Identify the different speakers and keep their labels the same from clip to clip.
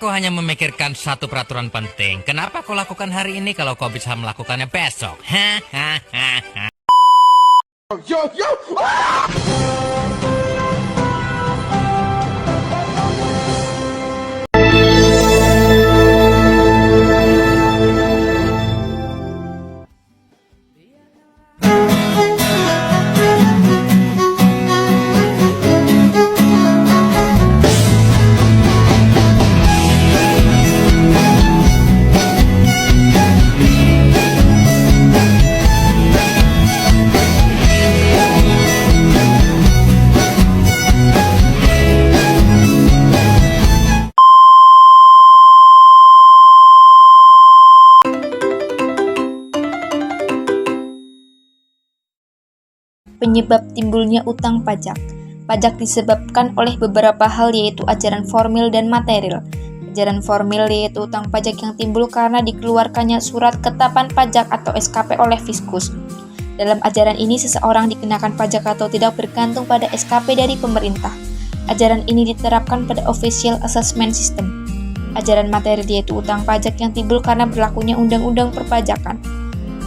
Speaker 1: kau hanya memikirkan satu peraturan penting? Kenapa kau lakukan hari ini kalau kau bisa melakukannya besok? Hahaha.
Speaker 2: Yo, yo!
Speaker 3: Penyebab timbulnya utang pajak. Pajak disebabkan oleh beberapa hal, yaitu ajaran formil dan material. Ajaran formil yaitu utang pajak yang timbul karena dikeluarkannya surat ketetapan pajak atau SKP oleh Fiskus. Dalam ajaran ini seseorang dikenakan pajak atau tidak bergantung pada SKP dari pemerintah. Ajaran ini diterapkan pada official assessment system. Ajaran material yaitu utang pajak yang timbul karena berlakunya undang-undang perpajakan.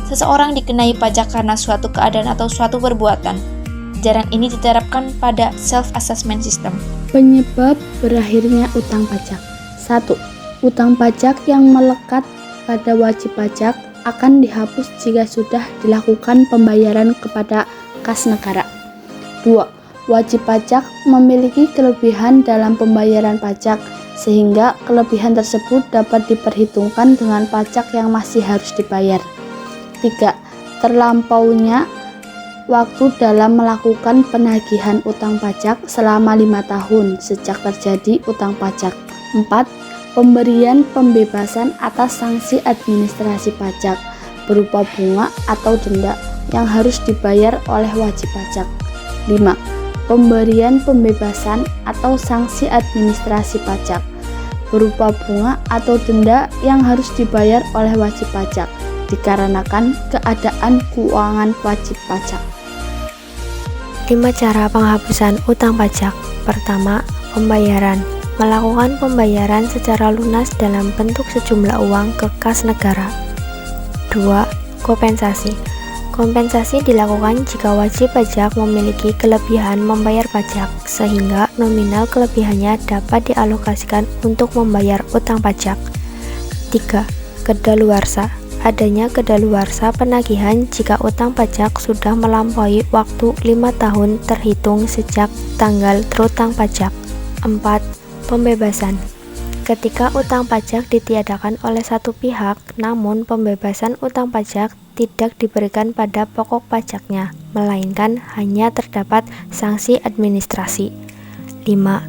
Speaker 3: Seseorang dikenai pajak karena suatu keadaan atau suatu perbuatan. Ajaran ini diterapkan pada self-assessment system.
Speaker 4: Penyebab berakhirnya utang pajak. 1. Utang pajak yang melekat pada wajib pajak akan dihapus jika sudah dilakukan pembayaran kepada kas negara. 2. Wajib pajak memiliki kelebihan dalam pembayaran pajak, sehingga kelebihan tersebut dapat diperhitungkan dengan pajak yang masih harus dibayar. 3. Terlampaunya waktu dalam melakukan penagihan utang pajak selama 5 tahun sejak terjadi utang pajak. 4. Pemberian pembebasan atas sanksi administrasi pajak berupa bunga atau denda yang harus dibayar oleh wajib pajak. 5. Pemberian pembebasan atau sanksi administrasi pajak berupa bunga atau denda yang harus dibayar oleh wajib pajak dikarenakan keadaan keuangan wajib pajak.
Speaker 5: 5 cara penghapusan utang pajak. Pertama, pembayaran. Melakukan pembayaran secara lunas dalam bentuk sejumlah uang ke kas negara. 2. Kompensasi. Kompensasi dilakukan jika wajib pajak memiliki kelebihan membayar pajak, sehingga nominal kelebihannya dapat dialokasikan untuk membayar utang pajak. 3. Kedaluarsa. Adanya kedaluarsa penagihan jika utang pajak sudah melampaui waktu 5 tahun terhitung sejak tanggal terutang pajak. 4. Pembebasan. Ketika utang pajak ditiadakan oleh satu pihak, namun pembebasan utang pajak tidak diberikan pada pokok pajaknya, melainkan hanya terdapat sanksi administrasi. 5.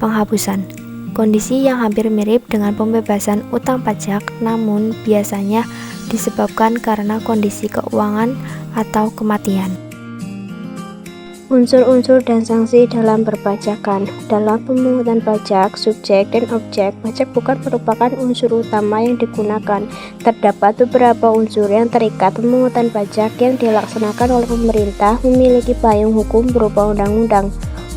Speaker 5: Penghapusan. Kondisi yang hampir mirip dengan pembebasan utang pajak, namun biasanya disebabkan karena kondisi keuangan atau kematian.
Speaker 6: Unsur-unsur dan sanksi dalam perpajakan. Dalam pemungutan pajak, subjek dan objek pajak bukan merupakan unsur utama yang digunakan. Terdapat beberapa unsur yang terikat. Pemungutan pajak yang dilaksanakan oleh pemerintah memiliki payung hukum berupa undang-undang.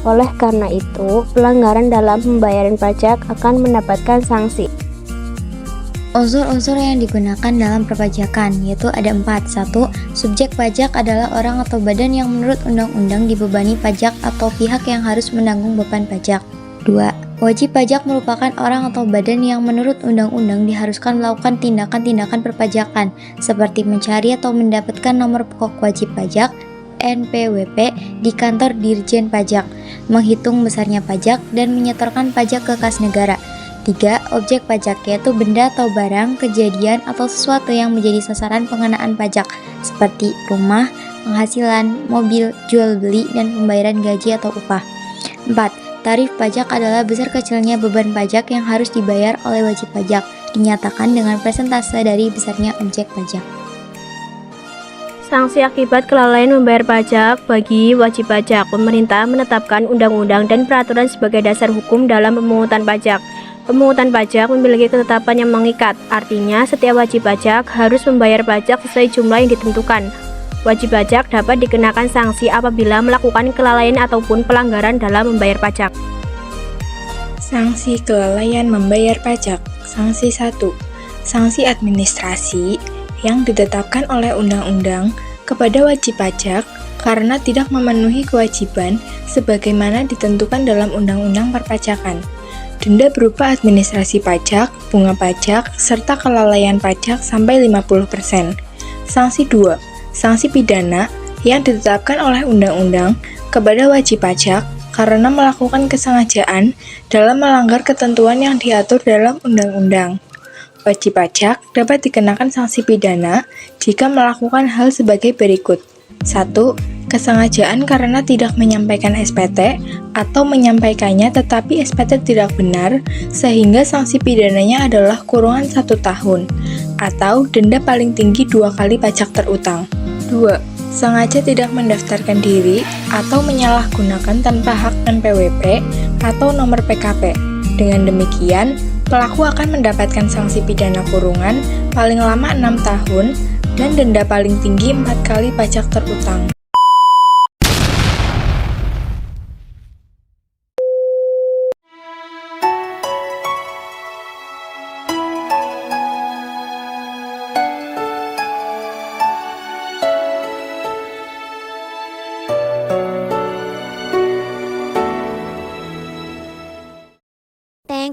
Speaker 6: Oleh karena itu, pelanggaran dalam pembayaran pajak akan mendapatkan sanksi.
Speaker 7: Unsur-unsur yang digunakan dalam perpajakan yaitu ada 4. 1. Subjek pajak adalah orang atau badan yang menurut undang-undang dibebani pajak atau pihak yang harus menanggung beban pajak. 2. Wajib pajak merupakan orang atau badan yang menurut undang-undang diharuskan melakukan tindakan-tindakan perpajakan seperti mencari atau mendapatkan nomor pokok wajib pajak NPWP di kantor Dirjen Pajak, menghitung besarnya pajak, dan menyetorkan pajak ke kas negara. 3. Objek pajak yaitu benda atau barang, kejadian, atau sesuatu yang menjadi sasaran pengenaan pajak seperti rumah, penghasilan, mobil, jual beli, dan pembayaran gaji atau upah. 4. Tarif pajak adalah besar kecilnya beban pajak yang harus dibayar oleh wajib pajak, dinyatakan dengan persentase dari besarnya objek pajak.
Speaker 6: Sanksi akibat kelalaian membayar pajak bagi wajib pajak. Pemerintah menetapkan undang-undang dan peraturan sebagai dasar hukum dalam pemungutan pajak. Pemungutan pajak memiliki ketetapan yang mengikat, artinya setiap wajib pajak harus membayar pajak sesuai jumlah yang ditentukan. Wajib pajak dapat dikenakan sanksi apabila melakukan kelalaian ataupun pelanggaran dalam membayar pajak.
Speaker 8: Sanksi kelalaian membayar pajak. Sanksi 1. Sanksi administrasi yang ditetapkan oleh undang-undang kepada wajib pajak karena tidak memenuhi kewajiban sebagaimana ditentukan dalam Undang-Undang Perpajakan. Denda berupa administrasi pajak, bunga pajak, serta kelalaian pajak sampai 50%. Sanksi 2. Sanksi pidana yang ditetapkan oleh undang-undang kepada wajib pajak karena melakukan kesengajaan dalam melanggar ketentuan yang diatur dalam undang-undang. Wajib pajak dapat dikenakan sanksi pidana jika melakukan hal sebagai berikut. 1. Kesengajaan karena tidak menyampaikan SPT atau menyampaikannya tetapi SPT tidak benar sehingga sanksi pidananya adalah kurungan 1 tahun atau denda paling tinggi 2 kali pajak terutang. 2. Sengaja tidak mendaftarkan diri atau menyalahgunakan tanpa hak NPWP atau nomor PKP. Dengan demikian, pelaku akan mendapatkan sanksi pidana kurungan paling lama 6 tahun dan denda paling tinggi 4 kali pajak terutang.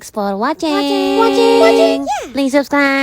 Speaker 9: Thanks for watching. Please subscribe.